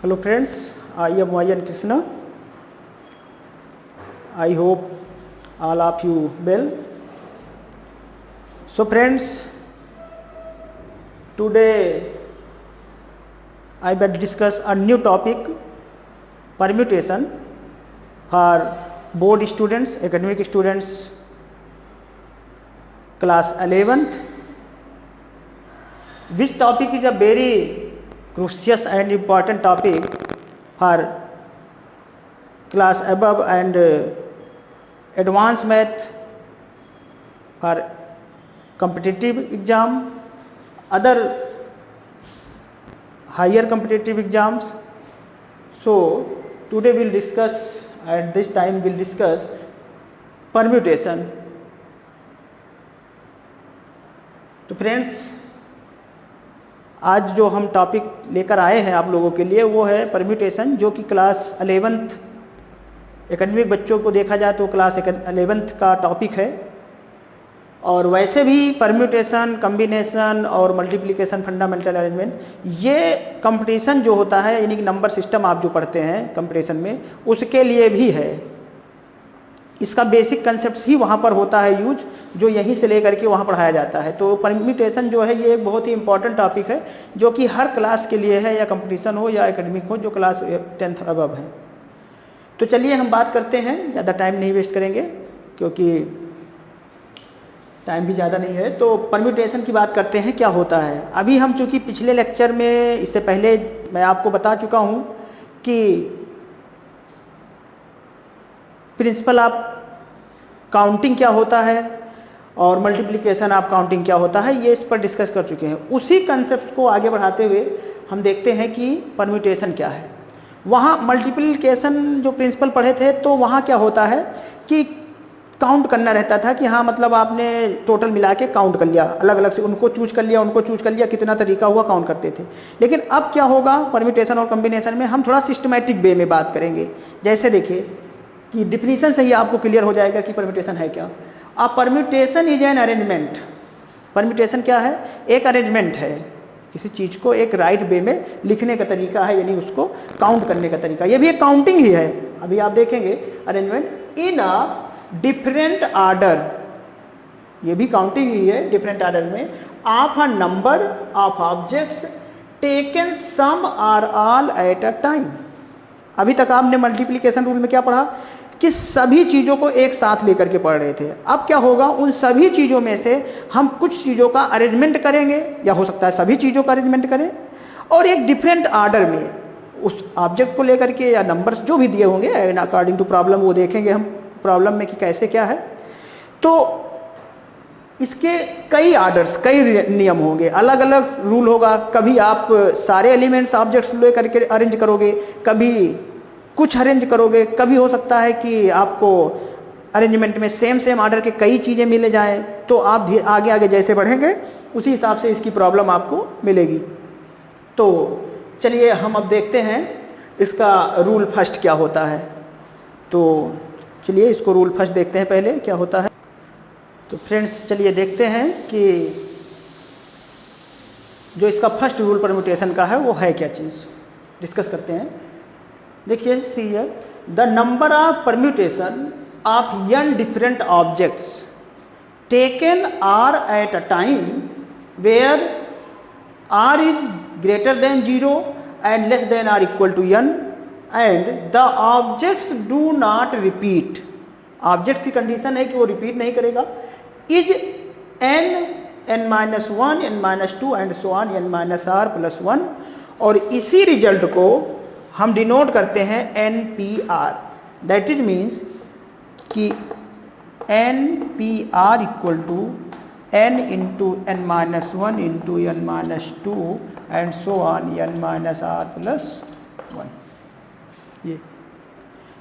Hello friends, I am Vayan Krishna. I hope all of you well. So friends, today I will discuss a new topic, permutation for board students, academic students, class 11th. This topic is a very crucial and important topic for class above and advanced math for competitive exam, other higher competitive exams. So today we'll discuss, at this time we'll discuss permutation. तो friends, आज जो हम topic लेकर आए हैं आप लोगों के लिए वो है परम्यूटेशन, जो कि क्लास 11th एकेडमिक बच्चों को देखा जाए तो क्लास 11th का टॉपिक है। और वैसे भी परम्यूटेशन, कम्बिनेशन और मल्टीप्लिकेशन, फंडामेंटल अरेंजमेंट, ये कंपटीशन जो होता है, यानी कि नंबर सिस्टम आप जो पढ़ते हैं कंपटीशन में, उसके लिए भी है। इसका बेसिक कंसेप्ट ही वहाँ पर होता है यूज, जो यहीं से लेकर के वहाँ पढ़ाया जाता है। तो परम्यूटेशन जो है ये एक बहुत ही इंपॉर्टेंट टॉपिक है, जो कि हर क्लास के लिए है, या कंपटीशन हो या एकेडमिक हो, जो क्लास 10th अबव है। तो चलिए हम बात करते हैं, ज़्यादा टाइम नहीं वेस्ट करेंगे क्योंकि टाइम भी ज़्यादा नहीं है। तो परम्यूटेशन की बात करते हैं, क्या होता है। अभी हम चूँकि पिछले लेक्चर में, इससे पहले मैं आपको बता चुका हूँ कि प्रिंसिपल आप काउंटिंग क्या होता है और मल्टीप्लिकेशन आप काउंटिंग क्या होता है, ये इस पर डिस्कस कर चुके हैं। उसी कंसेप्ट को आगे बढ़ाते हुए हम देखते हैं कि परम्यूटेशन क्या है। वहाँ मल्टीप्लिकेशन जो प्रिंसिपल पढ़े थे, तो वहाँ क्या होता है कि काउंट करना रहता था कि हाँ, मतलब आपने टोटल मिला के काउंट कर लिया, अलग अलग से उनको चूज कर लिया, कितना तरीका हुआ काउंट करते थे। लेकिन अब क्या होगा, परम्यूटेशन और कॉम्बिनेशन में हम थोड़ा सिस्टमैटिक वे में बात करेंगे। जैसे देखिए कि डिफिनीशन से ही आपको क्लियर हो जाएगा कि परम्यूटेशन है क्या। A permutation is an arrangement. Permutation क्या है? एक अरेंजमेंट है, किसी चीज को एक राइट वे में लिखने का तरीका है, यानी उसको काउंट करने का तरीका। ये भी एक काउंटिंग ही है। अभी आप देखेंगे arrangement in a different order, ये भी काउंटिंग ही है, डिफरेंट आर्डर में, of a number of objects taken some or all at a time. अभी तक आपने मल्टीप्लिकेशन रूल में क्या पढ़ा कि सभी चीजों को एक साथ लेकर के पढ़ रहे थे। अब क्या होगा, उन सभी चीजों में से हम कुछ चीजों का अरेंजमेंट करेंगे, या हो सकता है सभी चीजों का अरेंजमेंट करें, और एक डिफरेंट आर्डर में उस ऑब्जेक्ट को लेकर के, या नंबर्स जो भी दिए होंगे अकॉर्डिंग टू प्रॉब्लम, वो देखेंगे हम प्रॉब्लम में कि कैसे क्या है। तो इसके कई आर्डर्स, कई नियम होंगे, अलग अलग रूल होगा। कभी आप सारे एलिमेंट्स ऑब्जेक्ट्स लेकर के अरेंज करोगे, कभी कुछ अरेंज करोगे, कभी हो सकता है कि आपको अरेंजमेंट में सेम आर्डर के कई चीज़ें मिल जाएं। तो आप आगे आगे जैसे बढ़ेंगे उसी हिसाब से इसकी प्रॉब्लम आपको मिलेगी। तो चलिए हम अब देखते हैं इसका रूल फर्स्ट क्या होता है। तो चलिए इसको रूल फर्स्ट देखते हैं पहले क्या होता है। तो फ्रेंड्स चलिए देखते हैं कि जो इसका फर्स्ट रूल परम्यूटेशन का है वो है क्या चीज़, डिस्कस करते हैं। देखिए see here, the number of permutation of n different objects taken r at a time where r is greater than 0 and less than or equal to n and the objects do not repeat. Object की condition है कि वो repeat नहीं करेगा। Is n -1, n-2 and so on, n-r+1। और इसी result को हम डिनोट करते हैं NPR। दैट इज मीन्स कि NPR equal to n into n-1 into n-2 and so on, n-r+1।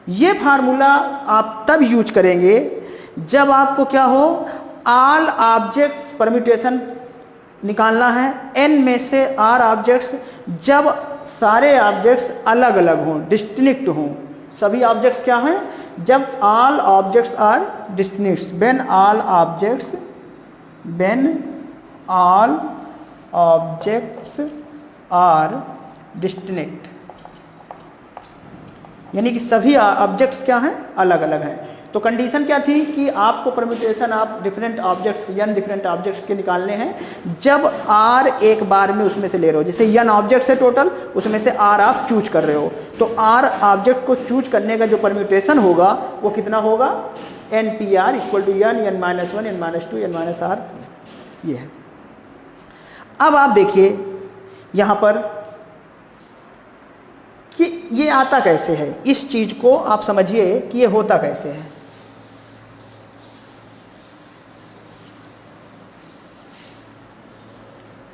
ये फार्मूला आप तब यूज करेंगे जब आपको क्या हो, ऑल ऑब्जेक्ट्स परम्यूटेशन निकालना है, n में से r ऑब्जेक्ट्स, जब सारे ऑब्जेक्ट्स अलग अलग हों, डिस्टिंक्ट हों। सभी ऑब्जेक्ट्स क्या हैं? जब all objects are distinct, when all objects are distinct. यानी कि सभी ऑब्जेक्ट्स क्या हैं, अलग अलग हैं। तो कंडीशन क्या थी कि आपको परम्यूटेशन आप different objects n different objects के निकालने हैं जब r एक बार में उसमें से ले रहे हो। जैसे n ऑब्जेक्ट्स है टोटल, उसमें से r आप चूज कर रहे हो, तो r ऑब्जेक्ट को चूज करने का जो परम्यूटेशन होगा वो कितना होगा, npr equal to n, n-1, n-2, n-r, ये है। अब आप देखिए यहां पर कि ये आता कैसे है, इस चीज को आप समझिए कि ये होता कैसे है।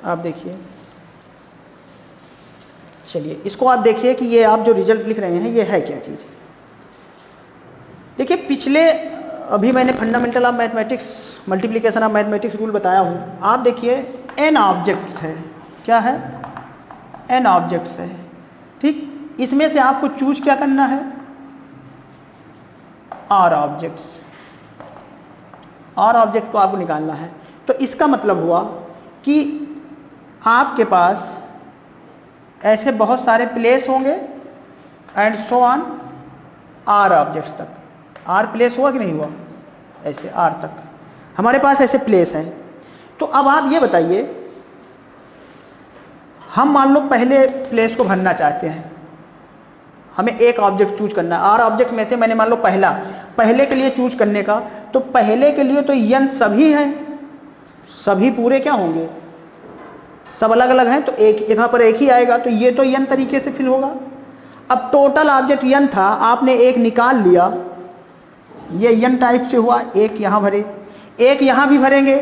आप देखिए, चलिए इसको आप देखिए कि ये आप जो रिजल्ट लिख रहे हैं ये है क्या चीज। देखिए पिछले अभी मैंने fundamental of mathematics, multiplication of mathematics rule बताया हूं। आप देखिए n ऑब्जेक्ट्स है, क्या है, n ऑब्जेक्ट्स है, ठीक। इसमें से आपको चूज क्या करना है, r ऑब्जेक्ट्स, r ऑब्जेक्ट को आपको निकालना है। तो इसका मतलब हुआ कि आपके पास ऐसे बहुत सारे प्लेस होंगे and so on r objects तक। r प्लेस हुआ कि नहीं हुआ, ऐसे r तक हमारे पास ऐसे प्लेस हैं। तो अब आप ये बताइए, हम मान लो पहले प्लेस को भरना चाहते हैं, हमें एक ऑब्जेक्ट चूज करना है। r ऑब्जेक्ट में से मैंने मान लो पहले के लिए चूज करने का, तो पहले के लिए तो n सभी हैं, सभी पूरे क्या होंगे, सब अलग अलग हैं, तो एक यहां पर एक ही आएगा, तो ये तो n तरीके से फिल होगा। अब टोटल ऑब्जेक्ट n था, आपने एक निकाल लिया, ये n टाइप से हुआ, एक यहां भरे, एक यहां भी भरेंगे,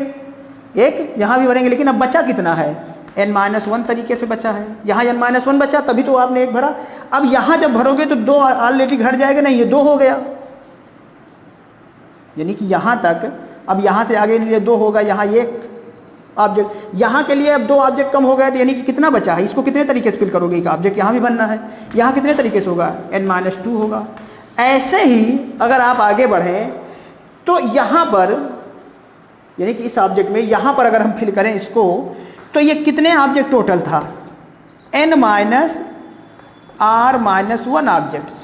एक यहां भी भरेंगे, लेकिन अब बचा कितना है, n-1 तरीके से बचा है। यहाँ n-1 बचा तभी तो आपने एक भरा। अब यहां जब भरोगे तो दो ऑलरेडी घट जाएगा, नहीं ये दो हो गया, यानी कि यहां तक, अब यहां से आगे लिए दो होगा, यहां एक ऑब्जेक्ट, यहां के लिए अब दो ऑब्जेक्ट कम हो गए, तो यानी कि कितना बचा है, इसको कितने तरीके से फिल करोगे, एक ऑब्जेक्ट यहां भी बनना है, यहां कितने तरीके से होगा, n-2 होगा। ऐसे ही अगर आप आगे बढ़ें तो यहां पर, यानी कि इस ऑब्जेक्ट में यहां पर अगर हम फिल करें इसको, तो ये कितने ऑब्जेक्ट टोटल था, n-r-1 ऑब्जेक्ट्स।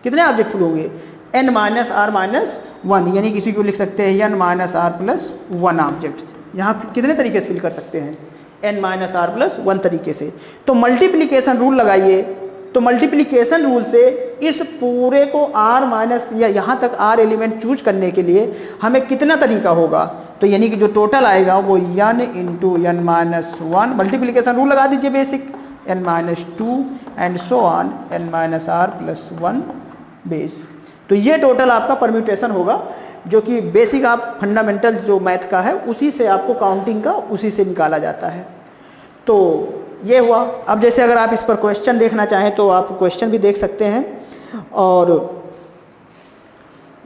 कितने ऑब्जेक्ट फिल होंगे, n-r-1, यानी किसी को लिख सकते हैं n-r+1 ऑब्जेक्ट्स। यहाँ कितने तरीके से फिल कर सकते हैं, n-r+1 तरीके से। तो मल्टीप्लिकेशन रूल लगाइए, तो मल्टीप्लिकेशन रूल से इस पूरे को r- या यहाँ तक r एलिमेंट चूज करने के लिए हमें कितना तरीका होगा, तो यानी कि जो टोटल आएगा वो n into n-1, multiplication rule लगा दीजिए basic, n-2 and so on n-r+1 base. तो ये टोटल आपका परम्यूटेशन होगा, जो कि बेसिक आप फंडामेंटल जो मैथ का है उसी से आपको काउंटिंग का उसी से निकाला जाता है। तो ये हुआ। अब जैसे अगर आप इस पर क्वेश्चन देखना चाहें तो आप क्वेश्चन भी देख सकते हैं और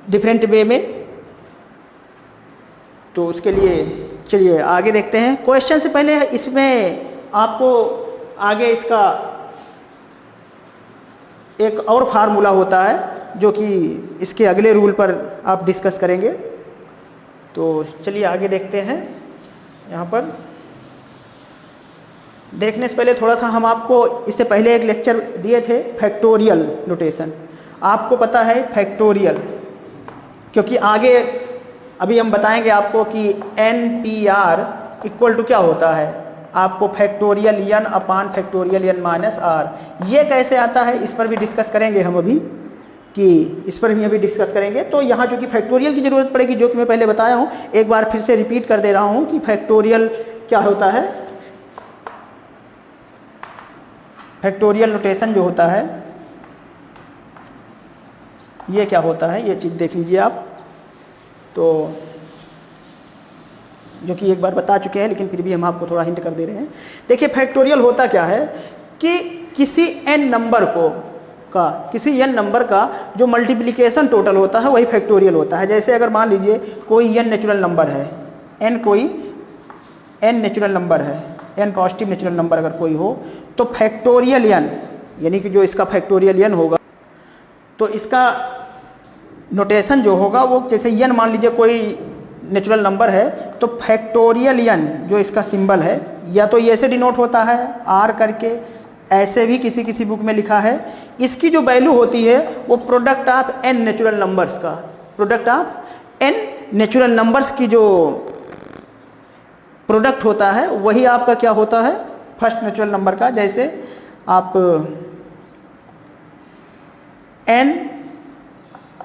डिफरेंट वे में। तो उसके लिए चलिए आगे देखते हैं। क्वेश्चन से पहले इसमें आपको आगे इसका एक और फार्मूला होता है जो कि इसके अगले रूल पर आप डिस्कस करेंगे। तो चलिए आगे देखते हैं। यहाँ पर देखने से पहले थोड़ा सा हम आपको इससे पहले एक लेक्चर दिए थे फैक्टोरियल नोटेशन। आपको पता है फैक्टोरियल, क्योंकि आगे अभी हम बताएंगे आपको कि NPR इक्वल टू क्या होता है, आपको factorial n upon factorial n-r, ये कैसे आता है इस पर भी डिस्कस करेंगे हम अभी, कि इस पर भी अभी डिस्कस करेंगे। तो यहाँ जो कि फैक्टोरियल की जरूरत पड़ेगी, जो कि मैं पहले बताया हूँ, एक बार फिर से रिपीट कर दे रहा हूँ कि फैक्टोरियल क्या होता है। फैक्टोरियल नोटेशन जो होता है ये क्या होता है, ये चीज देख लीजिए आप। तो जो कि एक बार बता चुके हैं, लेकिन फिर भी हम आपको थोड़ा हिंट कर दे रहे हैं। देखिए फैक्टोरियल होता क्या है कि किसी n नंबर का जो मल्टीप्लिकेशन टोटल होता है वही फैक्टोरियल होता है। जैसे अगर मान लीजिए कोई n नेचुरल नंबर है, n नेचुरल नंबर है, n पॉजिटिव नेचुरल नंबर अगर कोई हो, तो फैक्टोरियल n, यानी कि जो इसका फैक्टोरियल n होगा, तो इसका नोटेशन जो होगा वो, जैसे n मान लीजिए कोई नेचुरल नंबर है, तो फैक्टोरियल n जो इसका सिंबल है, या तो ये से डिनोट होता है r करके, ऐसे भी किसी किसी बुक में लिखा है। इसकी जो वैल्यू होती है वो product of n natural numbers का, product of n natural numbers की जो प्रोडक्ट होता है वही आपका क्या होता है, फर्स्ट नेचुरल नंबर का। जैसे आप n,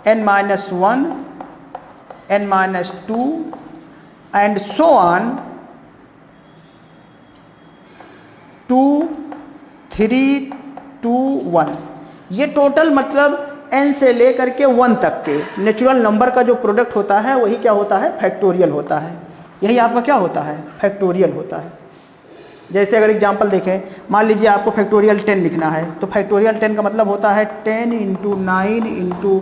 n-1, n-2 and so on 2, 3, 2, 1, ये टोटल मतलब n से लेकर के 1 तक के नेचुरल नंबर का जो प्रोडक्ट होता है वही क्या होता है, फैक्टोरियल होता है। यही आपका क्या होता है, फैक्टोरियल होता है। जैसे अगर एग्जांपल देखें, मान लीजिए आपको फैक्टोरियल 10 लिखना है, तो फैक्टोरियल 10 का मतलब होता है 10 into 9 into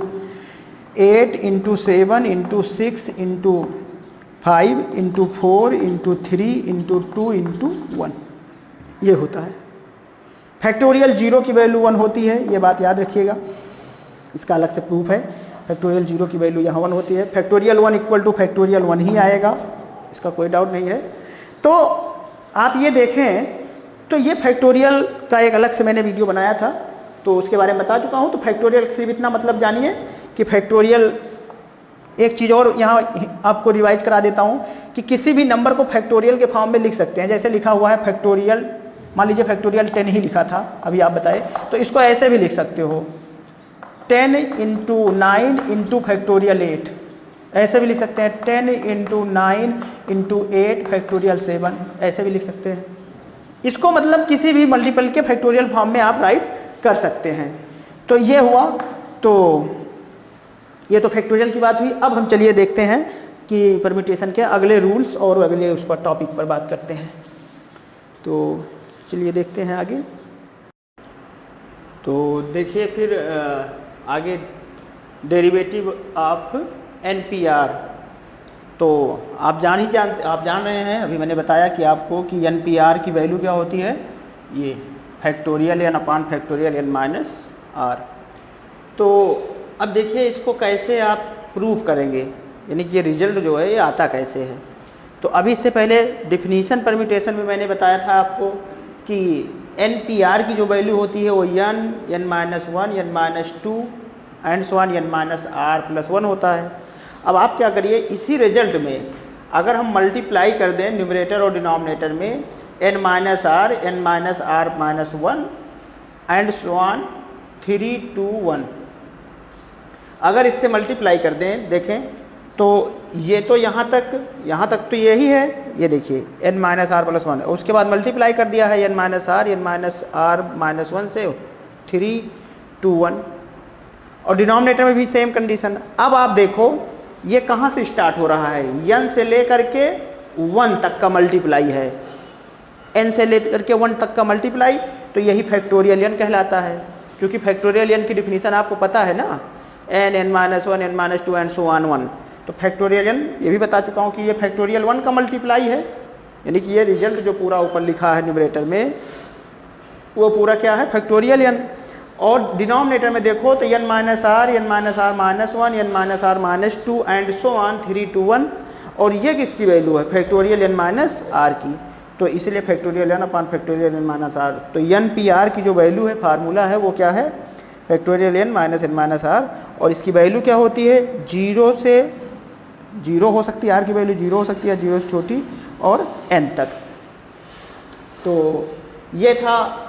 8 into 7 into 6 into 5 into 4 into 3 into 2 into 1, ये होता है। फैक्टोरियल 0 की वैल्यू 1 होती है, ये बात याद रखिएगा, इसका अलग से प्रूफ है। फैक्टोरियल 0 की वैल्यू यहाँ 1 होती है। फैक्टोरियल 1 इक्वल टू फैक्टोरियल 1 ही आएगा, इसका कोई डाउट नहीं है। तो आप ये देखें तो ये फैक्टोरियल का एक अलग से मैंने वीडियो बनाया था, तो उसके बारे में बता चुका हूँ। तो फैक्टोरियल सिर्फ इतना मतलब जानिए कि फैक्टोरियल, एक चीज़ और यहाँ आपको रिवाइज करा देता हूँ कि किसी भी नंबर को फैक्टोरियल के फॉर्म में लिख सकते हैं। जैसे लिखा हुआ है फैक्टोरियल, मान लीजिए फैक्टोरियल 10 ही लिखा था, अभी आप बताए, तो इसको ऐसे भी लिख सकते हो 10 इंटू 9 इंटू फैक्टोरियल 8, ऐसे भी लिख सकते हैं 10 इंटू 9 इंटू 8 फैक्टोरियल 7, ऐसे भी लिख सकते हैं। इसको मतलब किसी भी मल्टीपल के फैक्टोरियल फॉर्म में आप राइट कर सकते हैं। तो ये हुआ, तो ये तो फैक्टोरियल की बात हुई। अब हम चलिए देखते हैं कि परम्यूटेशन के अगले रूल्स और अगले उस पर टॉपिक पर बात करते हैं। तो चलिए देखते हैं आगे। तो देखिए फिर आगे डेरिवेटिव ऑफ NPR। तो आप जान रहे हैं, अभी मैंने बताया कि आपको कि NPR की वैल्यू क्या होती है, ये factorial n upon factorial n minus r। तो अब देखिए इसको कैसे आप प्रूव करेंगे, यानी कि ये रिजल्ट जो है ये आता कैसे है। तो अभी इससे पहले डिफिनीशन परम्यूटेशन में मैंने बताया था आपको कि NPR की जो वैल्यू होती है वो n, n-1, n-2 and so on n-r+1 होता है। अब आप क्या करिए, इसी रिजल्ट में अगर हम मल्टीप्लाई कर दें न्यूमरेटर और डिनोमिनेटर में n-r, n-r-1 and so on 3 to 1, अगर इससे मल्टीप्लाई कर दें, देखें तो ये तो यहाँ तक तो यही है, ये देखिए n-r+1, उसके बाद मल्टीप्लाई कर दिया है n-r, n-r-1 से 3 to 1, और डिनोमिनेटर में भी सेम कंडीशन। अब आप देखो ये कहाँ से स्टार्ट हो रहा है, n से लेकर के 1 तक का मल्टीप्लाई है, n से लेकर के 1 तक का मल्टीप्लाई, तो यही फैक्टोरियल n कहलाता है। क्योंकि फैक्टोरियल n की डिफिनीशन आपको पता है ना, n, n-1, n-2 and so on 1। तो फैक्टोरियल n ये भी बता चुका हूँ कि ये फैक्टोरियल 1 का मल्टीप्लाई है, यानी कि ये रिजल्ट जो पूरा ऊपर लिखा है न्यूमरेटर में वो पूरा क्या है, फैक्टोरियल n। और डिनोमिनेटर में देखो तो n-r, n-r-1, n-r-2 and so on 3 to 1, और ये किसकी वैल्यू है, फैक्टोरियल n-r की। तो इसलिए factorial n upon factorial n-r। तो NPR की जो वैल्यू है, फार्मूला है, वो क्या है, फैक्टोरियल n माइनस n-r, और इसकी वैल्यू क्या होती है, 0 से 0 हो सकती है, r की वैल्यू 0 हो सकती है, 0 से छोटी और n तक। तो ये था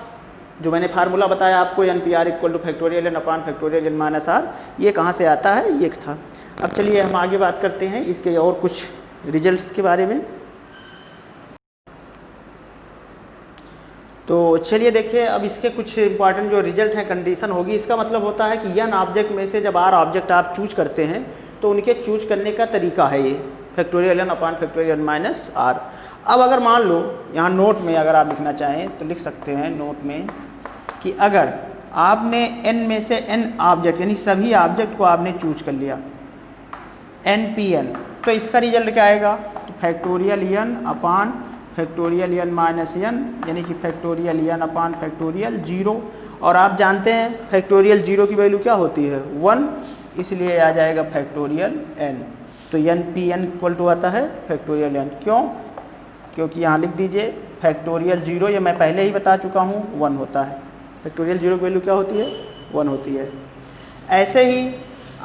जो मैंने फार्मूला बताया आपको, NPR equal two factorial n upon factorial n-r। ये कहाँ से आता है, ये था। अब चलिए हम आगे बात करते हैं इसके और कुछ रिजल्ट्स के बारे में। तो चलिए देखिए, अब इसके कुछ इंपॉर्टेंट जो रिजल्ट हैं, कंडीशन होगी। इसका मतलब होता है कि n ऑब्जेक्ट में से जब r ऑब्जेक्ट आप चूज करते हैं तो उनके चूज करने का तरीका है ये factorial n upon factorial n-r। अब अगर मान लो यहाँ नोट में अगर आप लिखना चाहें तो लिख सकते हैं नोट में कि अगर आपने n में से n ऑब्जेक्ट, यानी सभी ऑब्जेक्ट को आपने चूज कर लिया NPN, तो इसका रिजल्ट क्या आएगा, तो factorial n upon factorial n minus n, यानी कि फैक्टोरियल n अपॉन फैक्टोरियल 0। और आप जानते हैं फैक्टोरियल 0 की वैल्यू क्या होती है, 1, इसलिए आ जाएगा फैक्टोरियल n। तो NPN इक्वल टू आता है फैक्टोरियल n। क्यों, क्योंकि यहाँ लिख दीजिए फैक्टोरियल 0, ये मैं पहले ही बता चुका हूँ, 1 होता है। फैक्टोरियल 0 की वैल्यू क्या होती है? 1 होती है। ऐसे ही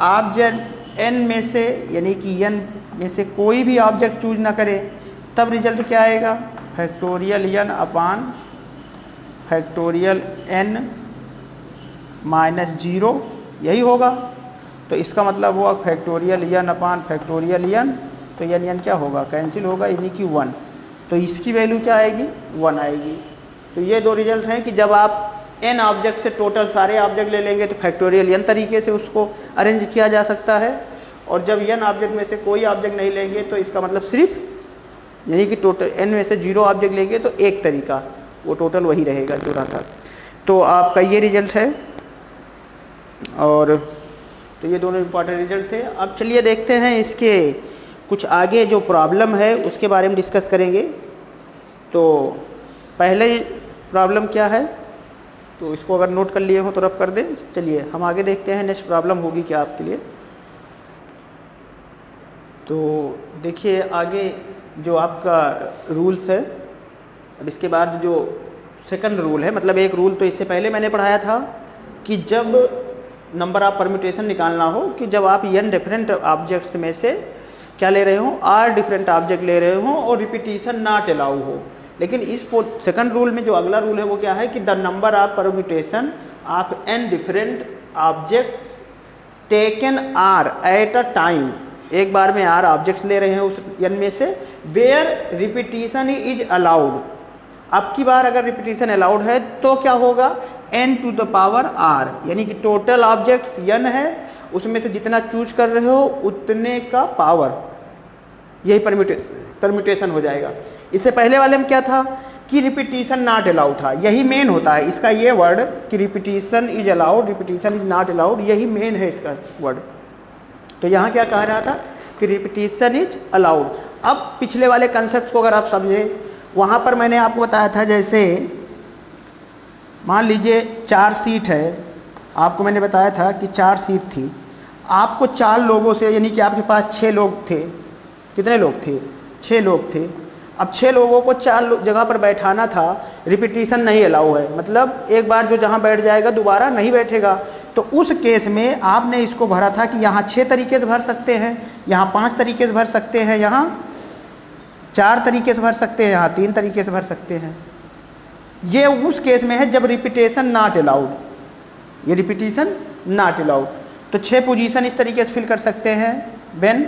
आप जब n में से यानी कि n में से कोई भी ऑब्जेक्ट चूज ना करें तब रिजल्ट क्या आएगा? Factorial n upon factorial n minus 0, यही होगा। तो इसका मतलब हुआ factorial n upon factorial n, तो n क्या होगा? कैंसिल होगा, यानी कि 1। तो इसकी वैल्यू क्या आएगी? 1 आएगी। तो ये दो रिजल्ट हैं कि जब आप n ऑब्जेक्ट से टोटल सारे ऑब्जेक्ट ले लेंगे तो फैक्टोरियल n तरीके से उसको अरेंज किया जा सकता है, और जब n ऑब्जेक्ट में से कोई ऑब्जेक्ट नहीं लेंगे तो इसका मतलब सिर्फ यानी कि टोटल n में से 0 ऑब्जेक्ट लेंगे तो एक तरीका, वो टोटल वही रहेगा जो रहा था। तो आपका ये रिजल्ट है, और तो ये दोनों इंपॉर्टेंट रिजल्ट थे। अब चलिए देखते हैं इसके कुछ आगे जो प्रॉब्लम है उसके बारे में डिस्कस करेंगे। तो पहले प्रॉब्लम क्या है, तो इसको अगर नोट कर लिए हो तो रब कर दें। चलिए हम आगे देखते हैं नेक्स्ट प्रॉब्लम होगी क्या आपके लिए। तो देखिए आगे जो आपका रूल्स है, अब इसके बाद जो सेकंड रूल है, मतलब एक रूल तो इससे पहले मैंने पढ़ाया था कि जब नंबर ऑफ परम्यूटेशन निकालना हो, कि जब आप n डिफरेंट ऑब्जेक्ट्स में से क्या ले रहे हो? r डिफरेंट ऑब्जेक्ट ले रहे हो और रिपीटिशन नॉट अलाउ हो। लेकिन इस सेकंड रूल में जो अगला रूल है वो क्या है कि the number of permutation of n different objects taken r eight a time, एक बार में r ऑब्जेक्ट्स ले रहे हैं उस n में से, वेयर रिपीटिशन इज अलाउड। अब की बार अगर रिपीटिशन अलाउड है तो क्या होगा? n to the power r, यानी कि टोटल ऑब्जेक्ट्स n है, उसमें से जितना चूज कर रहे हो उतने का पावर, यही परम्यूटेशन हो जाएगा। इससे पहले वाले में क्या था कि रिपीटिशन नॉट अलाउड था, यही मेन होता है इसका ये वर्ड कि repetition is allowed, repetition is not allowed, यही मेन है इसका वर्ड। तो यहाँ क्या कह रहा था कि रिपीटिशन इज अलाउड। अब पिछले वाले कंसेप्ट को अगर आप समझे, वहाँ पर मैंने आपको बताया था, जैसे मान लीजिए 4 सीट है, आपको मैंने बताया था कि 4 सीट थी, आपको 4 लोगों से, यानी कि आपके पास 6 लोग थे। कितने लोग थे? 6 लोग थे। अब 6 लोगों को 4 जगह पर बैठाना था, रिपीटिशन नहीं अलाउ है, मतलब एक बार जो जहाँ बैठ जाएगा दोबारा नहीं बैठेगा। तो उस केस में आपने इसको भरा था कि यहाँ 6 तरीके से भर सकते हैं, यहाँ 5 तरीके से भर सकते हैं, यहाँ 4 तरीके से भर सकते हैं, यहाँ 3 तरीके से भर सकते हैं। ये उस केस में है जब रिपीटेशन नॉट अलाउड, ये रिपीटिशन नॉट अलाउड। तो 6 पोजीशन इस तरीके से फिल कर सकते हैं, when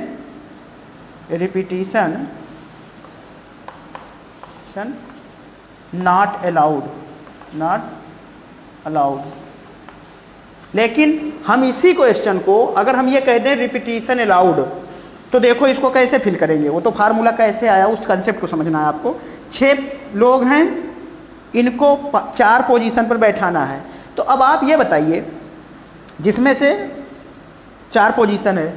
repetition not allowed, not allowed. लेकिन हम इसी क्वेश्चन को अगर हम ये कह दें रिपीटिशन अलाउड, तो देखो इसको कैसे फिल करेंगे, वो तो फार्मूला कैसे आया उस कंसेप्ट को समझना है आपको। 6 लोग हैं, इनको 4 पोजीशन पर बैठाना है। तो अब आप ये बताइए, जिसमें से 4 पोजीशन है,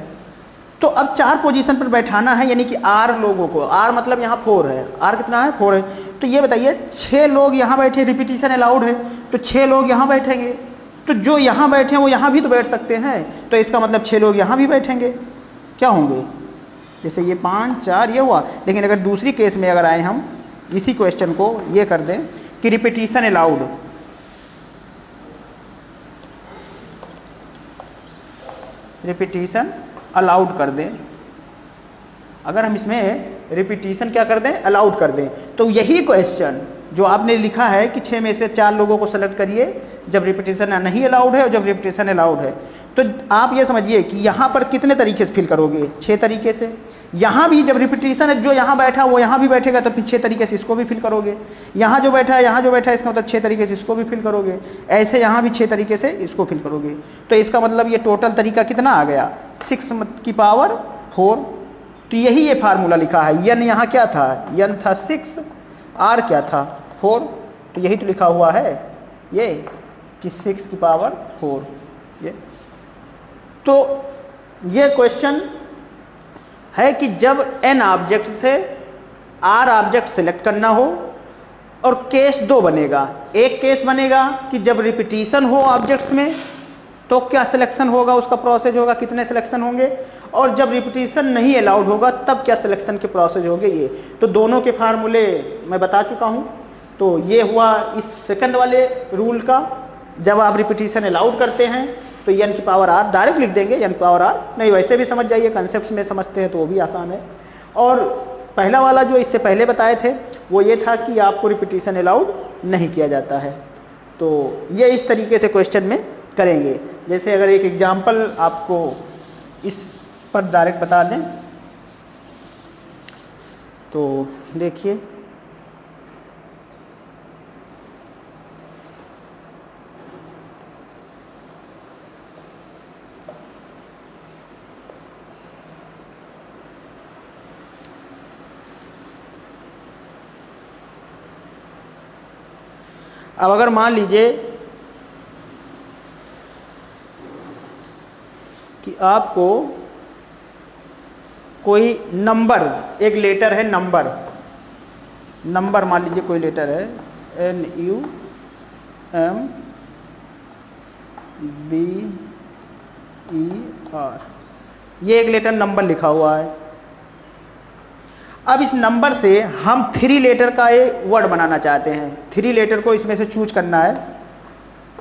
तो अब 4 पोजीशन पर बैठाना है, यानी कि r लोगों को, r मतलब यहाँ 4 है, r कितना है? 4 है। तो ये बताइए 6 लोग यहाँ बैठे, रिपीटिशन अलाउड है, तो 6 लोग यहाँ बैठेंगे, तो जो यहाँ बैठे हैं वो यहाँ भी तो बैठ सकते हैं, तो इसका मतलब 6 लोग यहाँ भी बैठेंगे। क्या होंगे? जैसे ये 5 4 ये हुआ। लेकिन अगर दूसरी केस में अगर आए हम इसी क्वेश्चन को ये कर दें कि रिपीटिशन अलाउड, रिपीटिशन अलाउड कर दें, अगर हम इसमें रिपीटिशन क्या कर दें? अलाउड कर दें, तो यही क्वेश्चन जो आपने लिखा है कि 6 में से 4 लोगों को सेलेक्ट करिए जब रिपीटिशन नहीं अलाउड है और जब रिपीटिशन अलाउड है, तो आप ये समझिए कि यहाँ पर कितने तरीके से फिल करोगे? 6 तरीके से। यहाँ भी जब रिपीटिशन है, जो यहाँ बैठा वो यहाँ भी बैठेगा, तो फिर 6 तरीके से इसको भी फिल करोगे। यहाँ जो बैठा है, यहाँ जो बैठा है, इसका मतलब 6 तरीके से इसको भी फिल करोगे। ऐसे यहाँ भी 6 तरीके से इसको फिल करोगे। तो इसका मतलब ये टोटल तरीका कितना आ गया? 6 की पावर 4। तो यही ये फार्मूला लिखा है। n यहाँ क्या था? n था 6, r क्या था? 4। तो यही तो लिखा हुआ है ये कि 6 की पावर 4। ये तो ये क्वेश्चन है कि जब n ऑब्जेक्ट से r ऑब्जेक्ट सेलेक्ट करना हो, और केस 2 बनेगा। एक केस बनेगा कि जब रिपीटिशन हो ऑब्जेक्ट्स में तो क्या सिलेक्शन होगा, उसका प्रोसेस होगा, कितने सिलेक्शन होंगे, और जब रिपीटिशन नहीं अलाउड होगा तब क्या सिलेक्शन के प्रोसेस होंगे। ये तो दोनों के फार्मूले मैं बता चुका हूँ। तो ये हुआ इस सेकंड वाले रूल का। जब आप रिपीटिशन अलाउड करते हैं तो n की पावर r डायरेक्ट लिख देंगे, n की पावर r नहीं, वैसे भी समझ जाइए, कंसेप्ट में समझते हैं तो वो भी आसान है। और पहला वाला जो इससे पहले बताए थे वो ये था कि आपको रिपीटिशन अलाउड नहीं किया जाता है। तो ये इस तरीके से क्वेश्चन में करेंगे। जैसे अगर एक एग्जाम्पल आपको इस पर डायरेक्ट बता दें तो देखिए, अब अगर मान लीजिए कि आपको कोई नंबर, एक लेटर है नंबर, नंबर मान लीजिए कोई लेटर है NUMBER, ये एक लेटर नंबर लिखा हुआ है। अब इस नंबर से हम 3 लेटर का एक वर्ड बनाना चाहते हैं। 3 लेटर को इसमें से चूज करना है,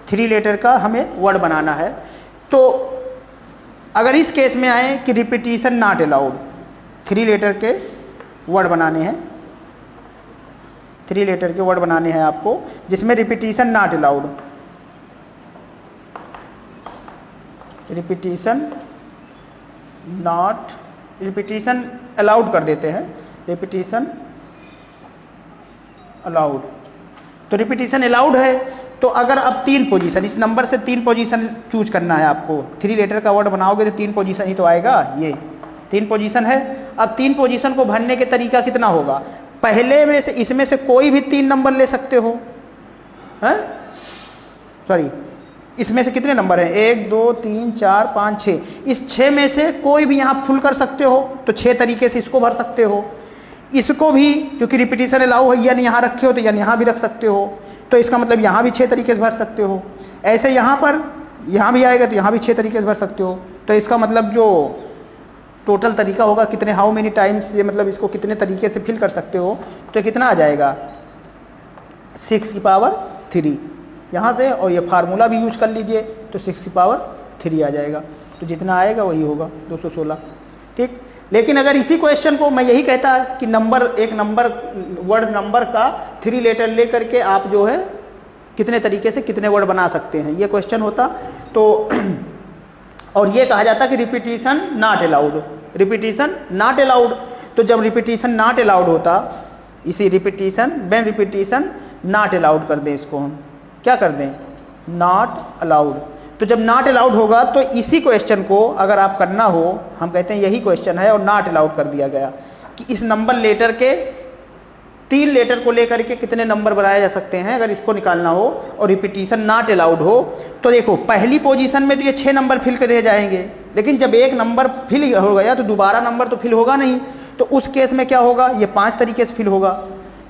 3 लेटर का हमें वर्ड बनाना है। तो अगर इस केस में आए कि रिपीटिशन नॉट अलाउड, 3 लेटर के वर्ड बनाने हैं, 3 लेटर के वर्ड बनाने हैं आपको जिसमें repetition not allowed, repetition allowed कर देते हैं, रिपीटिशन अलाउड। तो रिपीटिशन अलाउड है तो अगर अब 3 पोजीशन, इस नंबर से 3 पोजीशन चूज करना है आपको। 3 लेटर का वर्ड बनाओगे तो 3 पोजीशन ही तो आएगा, ये 3 पोजीशन है। अब 3 पोजीशन को भरने के तरीका कितना होगा, पहले में से इसमें से कोई भी 3 नंबर ले सकते हो, हैं? सॉरी, इसमें से कितने नंबर हैं, 1 2 3 4 5 6, इस 6 में से कोई भी यहाँ फुल कर सकते हो, तो 6 तरीके से इसको भर सकते हो। इसको भी क्योंकि रिपीटिशन अलाउ है, यानी यहाँ रखे हो तो यानी यहाँ भी रख सकते हो, तो इसका मतलब यहाँ भी 6 तरीके से भर सकते हो। ऐसे यहाँ पर यहाँ भी आएगा तो यहाँ भी 6 तरीके से भर सकते हो। तो इसका मतलब जो टोटल तरीका होगा कितने, हाउ मेनी टाइम्स, ये मतलब इसको कितने तरीके से फिल कर सकते हो, तो कितना आ जाएगा 6 की पावर 3 यहाँ से, और ये फार्मूला भी यूज कर लीजिए तो 6 की पावर 3 आ जाएगा। तो जितना आएगा वही होगा 216, ठीक। लेकिन अगर इसी क्वेश्चन को मैं यही कहता कि नंबर, एक नंबर, वर्ड नंबर का 3 लेटर ले करके आप जो है कितने तरीके से कितने वर्ड बना सकते हैं, ये क्वेश्चन होता तो और ये कहा जाता कि repetition not allowed, repetition not allowed. तो जब रिपीटिशन नॉट अलाउड होता, इसी repetition, when repetition not allowed कर दें, इसको हम क्या कर दें, नॉट अलाउड। तो जब नॉट अलाउड होगा तो इसी क्वेश्चन को अगर आप करना हो, हम कहते हैं यही क्वेश्चन है और नॉट अलाउड कर दिया गया कि इस नंबर लेटर के 3 लेटर को लेकर के कितने नंबर बनाए जा सकते हैं, अगर इसको निकालना हो और रिपीटिशन नॉट अलाउड हो। तो देखो पहली पोजीशन में तो ये 6 नंबर फिल करे जाएंगे, लेकिन जब एक नंबर फिल हो गया तो दोबारा नंबर तो फिल होगा नहीं, तो उस केस में क्या होगा, ये 5 तरीके से फिल होगा।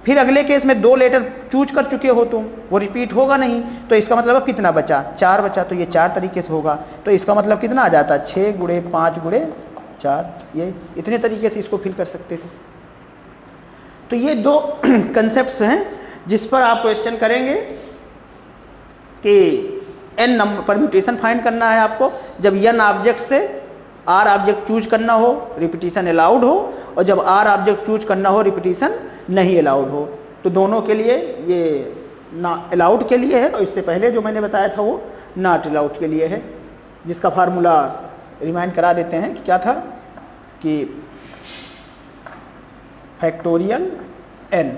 फिर अगले केस में 2 लेटर चूज कर चुके हो तुम, वो रिपीट होगा नहीं, तो इसका मतलब अब कितना बचा, 4 बचा, तो ये 4 तरीके से होगा। तो इसका मतलब कितना आ जाता, 6 गुणे 5 गुणे 4, ये इतने तरीके से इसको फिल कर सकते थे। तो ये 2 कंसेप्ट्स हैं जिस पर आप क्वेश्चन करेंगे कि n नंबर परम्यूटेशन फाइंड करना है आपको। जब n ऑब्जेक्ट से r ऑब्जेक्ट चूज करना हो, रिपीटिशन अलाउड हो, और जब r ऑब्जेक्ट चूज करना हो, रिपीटिशन नहीं अलाउड हो। तो दोनों के लिए ये ना अलाउड के लिए है, और इससे पहले जो मैंने बताया था वो नॉट अलाउड के लिए है, जिसका फार्मूला रिमाइंड करा देते हैं कि क्या था, कि फैक्टोरियल n।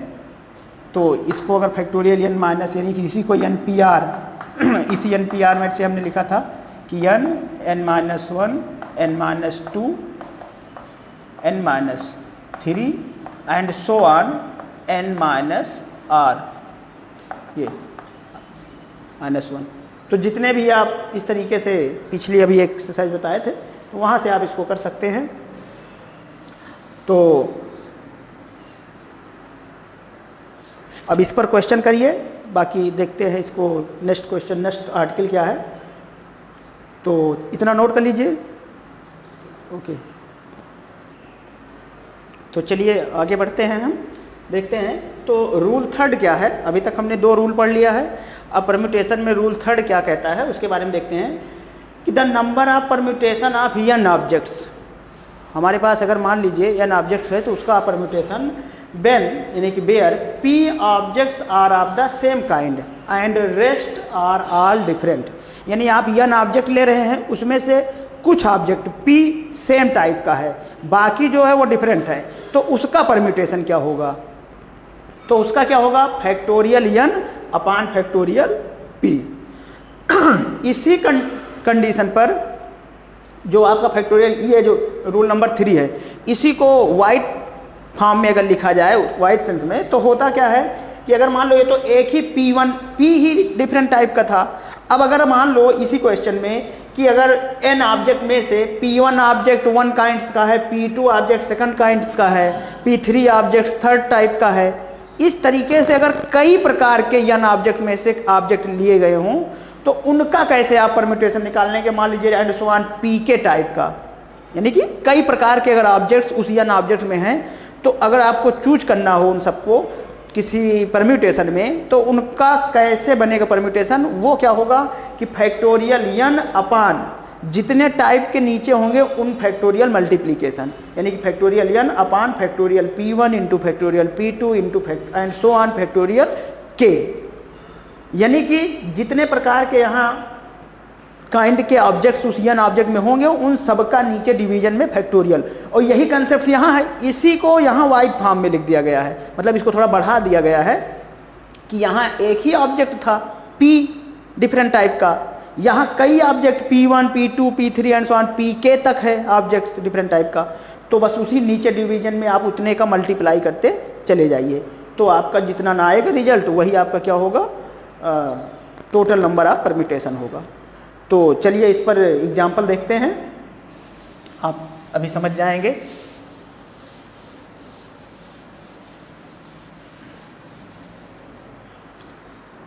तो इसको अगर फैक्टोरियल n माइनस, यानी कि इसी को NPR, इसी NPR में से हमने लिखा था कि n n-1 n-2 n-3 and so on n-r, ये -1। तो जितने भी आप इस तरीके से पिछली अभी एक्सरसाइज बताए थे, तो वहाँ से आप इसको कर सकते हैं। तो अब इस पर क्वेश्चन करिए, बाकी देखते हैं इसको नेक्स्ट क्वेश्चन, नेक्स्ट आर्टिकल क्या है, तो इतना नोट कर लीजिए। ओके, तो चलिए आगे बढ़ते हैं हम। देखते हैं। तो रूल थर्ड क्या है, अभी तक हमने 2 रूल पढ़ लिया है, अब परम्यूटेशन में रूल थर्ड क्या कहता है उसके बारे में देखते हैं कि the number of permutation of n objects. हमारे पास अगर मान लीजिए n ऑब्जेक्ट है तो उसका परम्यूटेशन when यानी कि where p objects are of the same kind and rest are all different, यानी आप n ऑब्जेक्ट ले रहे हैं, उसमें से कुछ ऑब्जेक्ट p सेम टाइप का है, बाकी जो है वो डिफरेंट है, तो उसका परम्यूटेशन क्या होगा? तो उसका क्या होगा? Factorial n upon factorial p। इसी कंडीशन पर जो आपका फैक्टोरियल, ये जो रूल नंबर 3 है, इसी को वाइट फॉर्म में अगर लिखा जाए, वाइट सेंस में, तो होता क्या है कि अगर मान लो ये तो एक ही p1 p ही डिफरेंट टाइप का था, अब अगर मान लो इसी क्वेश्चन में कि अगर n ऑब्जेक्ट में से p1 ऑब्जेक्ट 1 काइंड्स का है, p2 ऑब्जेक्ट सेकंड काइंड्स का है, p3 ऑब्जेक्ट थर्ड टाइप का है, इस तरीके से अगर कई प्रकार के n ऑब्जेक्ट में से ऑब्जेक्ट लिए गए हों तो उनका कैसे आप परम्यूटेशन निकालने के, मान लीजिए एंड सो ऑन p के टाइप का, यानी कि कई प्रकार के अगर ऑब्जेक्ट्स उस n ऑब्जेक्ट में हैं, तो अगर आपको चूज करना हो उन सबको किसी परम्यूटेशन में, तो उनका कैसे बनेगा परम्यूटेशन? वो क्या होगा कि फैक्टोरियल n अपान जितने टाइप के नीचे होंगे उन फैक्टोरियल मल्टीप्लीकेशन, यानी कि factorial n upon factorial p1 into factorial p2 into and so on factorial k, यानी कि जितने प्रकार के यहाँ काइंड के ऑब्जेक्ट्स उस n ऑब्जेक्ट में होंगे उन सबका नीचे डिवीजन में फैक्टोरियल। और यही कंसेप्ट यहाँ है, इसी को यहाँ वाइट फॉर्म में लिख दिया गया है, मतलब इसको थोड़ा बढ़ा दिया गया है कि यहाँ एक ही ऑब्जेक्ट था p डिफरेंट टाइप का, यहाँ कई object p1 p2 p3 and so on pk तक है ऑब्जेक्ट्स डिफरेंट टाइप का, तो बस उसी नीचे डिवीजन में आप उतने का मल्टीप्लाई करते चले जाइए, तो आपका जितना ना आएगा रिजल्ट वही आपका क्या होगा? टोटल नंबर ऑफ परम्यूटेशन होगा। तो चलिए इस पर एग्जाम्पल देखते हैं, आप अभी समझ जाएंगे।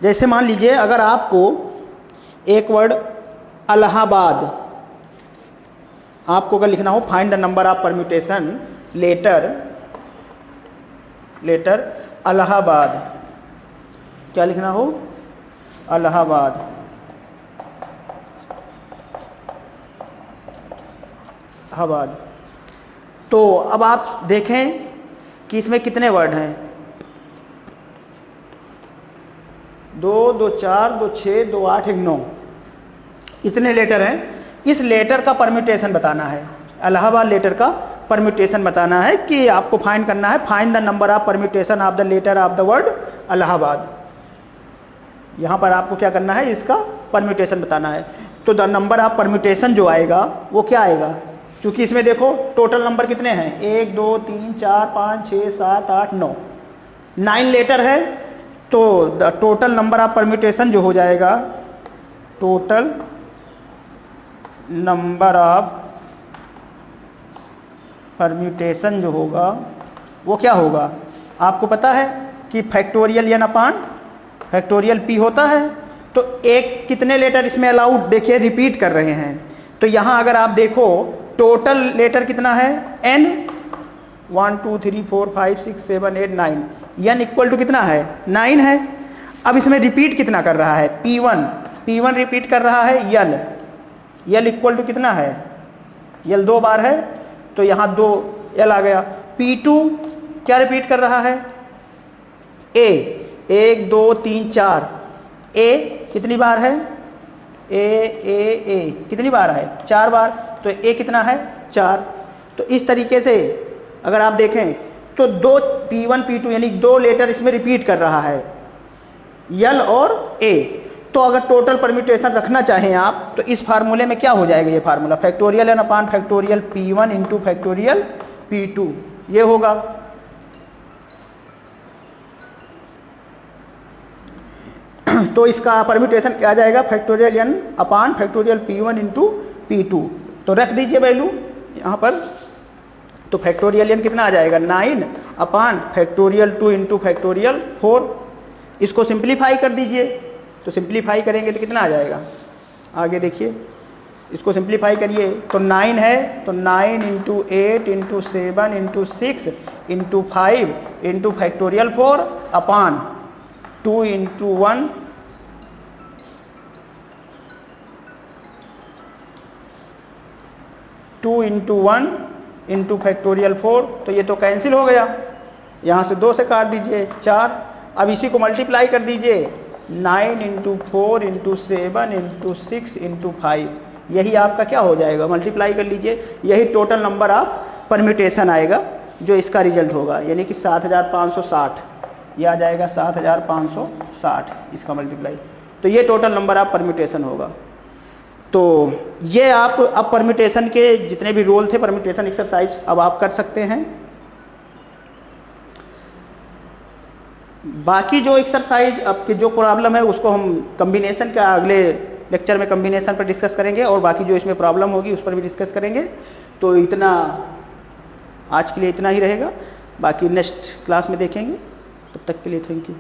जैसे मान लीजिए अगर आपको एक वर्ड इलाहाबाद आपको अगर लिखना हो, find the number of permutation letter Allahabad, क्या लिखना हो? इलाहाबाद। इलाहाबाद। तो अब आप देखें कि इसमें कितने वर्ड हैं? 2 2 4 2 6 2 8 1 9, इतने लेटर हैं। इस लेटर का परम्यूटेशन बताना है, इलाहाबाद लेटर का परम्यूटेशन बताना है कि आपको फाइंड करना है, find the number of permutation of the letter of the word Allahabad. यहाँ पर आपको क्या करना है? इसका परम्यूटेशन बताना है। तो द नंबर ऑफ परम्यूटेशन जो आएगा वो क्या आएगा? क्योंकि इसमें देखो टोटल नंबर कितने हैं, 1 2 3 4 5 6 7 8 9, 9 लेटर है। तो the total number of permutation जो हो जाएगा, टोटल नंबर ऑफ परम्यूटेशन जो होगा वो क्या होगा? आपको पता है कि factorial n upon factorial p होता है। तो एक कितने लेटर इसमें अलाउड, देखिए रिपीट कर रहे हैं। तो यहाँ अगर आप देखो टोटल लेटर कितना है? n 1 2 3 4 5 6 7 8 9, n इक्वल टू कितना है? 9 है। अब इसमें रिपीट कितना कर रहा है? p1 रिपीट कर रहा है l इक्वल टू कितना है? l 2 बार है, तो यहाँ 2 l आ गया। p2 क्या रिपीट कर रहा है? a 1 2 3 4, a कितनी बार है? a कितनी बार है? 4 बार, तो a कितना है? 4। तो इस तरीके से अगर आप देखें तो 2 p1 p2 यानी 2 लेटर इसमें रिपीट कर रहा है, l और a। तो अगर टोटल परम्यूटेशन रखना चाहें आप तो इस फार्मूले में क्या हो जाएगा? ये formula factorial n upon factorial p1 into factorial p2 ये होगा। तो इसका परम्यूटेशन क्या आ जाएगा? Factorial n upon factorial p1 into p2। तो रख दीजिए वैल्यू यहाँ पर। तो फैक्टोरियल n कितना आ जाएगा? 9 अपान फैक्टोरियल 2 इंटू फैक्टोरियल 4। इसको सिंप्लीफाई कर दीजिए, तो सिंप्लीफाई करेंगे तो कितना आ जाएगा? आगे देखिए, इसको सिंप्लीफाई करिए तो 9 है, तो 9 into 8 into 7 into 6 into 5 into factorial 4 अपान 2 इंटू 1 2 इंटू 1 इंटू फैक्टोरियल 4, तो ये तो कैंसिल हो गया, यहाँ से 2 से काट दीजिए 4। अब इसी को मल्टीप्लाई कर दीजिए 9 इंटू 4 इंटू 7 इंटू 6 इंटू 5, यही आपका क्या हो जाएगा, मल्टीप्लाई कर लीजिए, यही टोटल नंबर आप परम्यूटेशन आएगा जो इसका रिजल्ट होगा, यानी कि 7560, ये आ जाएगा 7560 इसका मल्टीप्लाई, तो ये टोटल नंबर आप परम्यूटेशन होगा। तो ये आप अब परम्यूटेशन के जितने भी रोल थे परम्यूटेशन एक्सरसाइज अब आप कर सकते हैं। बाकी जो एक्सरसाइज आपके जो प्रॉब्लम है उसको हम कम्बिनेशन का अगले लेक्चर में कम्बिनेशन पर डिस्कस करेंगे, और बाकी जो इसमें प्रॉब्लम होगी उस पर भी डिस्कस करेंगे। तो इतना आज के लिए इतना ही रहेगा, बाकी नेक्स्ट क्लास में देखेंगे। तब तक के लिए थैंक यू।